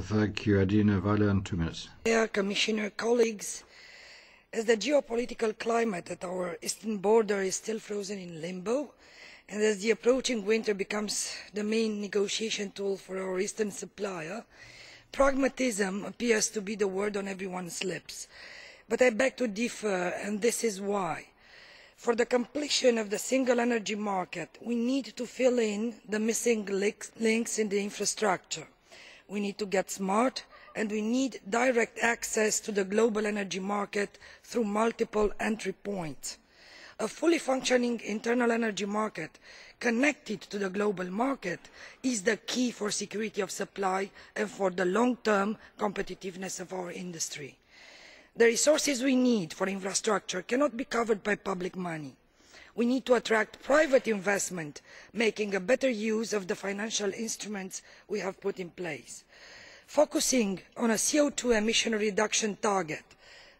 Thank you, Adina Valian, 2 minutes. Commissioner, colleagues, as the geopolitical climate at our eastern border is still frozen in limbo, and as the approaching winter becomes the main negotiation tool for our eastern supplier, pragmatism appears to be the word on everyone's lips. But I beg to differ, and this is why. For the completion of the single energy market, we need to fill in the missing links in the infrastructure. We need to get smart, and we need direct access to the global energy market through multiple entry points. A fully functioning internal energy market connected to the global market is the key for security of supply and for the long-term competitiveness of our industry. The resources we need for infrastructure cannot be covered by public money. We need to attract private investment, making a better use of the financial instruments we have put in place. Focusing on a CO2 emission reduction target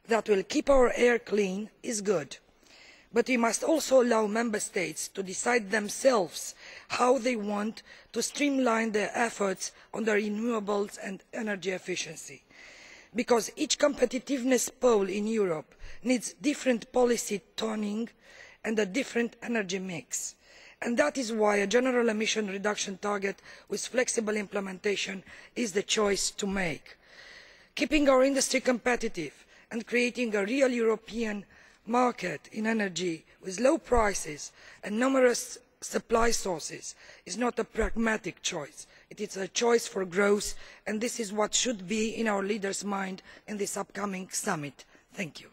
that will keep our air clean is good. But we must also allow Member States to decide themselves how they want to streamline their efforts on the renewables and energy efficiency. Because each competitiveness pole in Europe needs different policy toning and a different energy mix. And that is why a general emission reduction target with flexible implementation is the choice to make. Keeping our industry competitive and creating a real European market in energy with low prices and numerous supply sources is not a pragmatic choice. It is a choice for growth, and this is what should be in our leaders' mind in this upcoming summit. Thank you.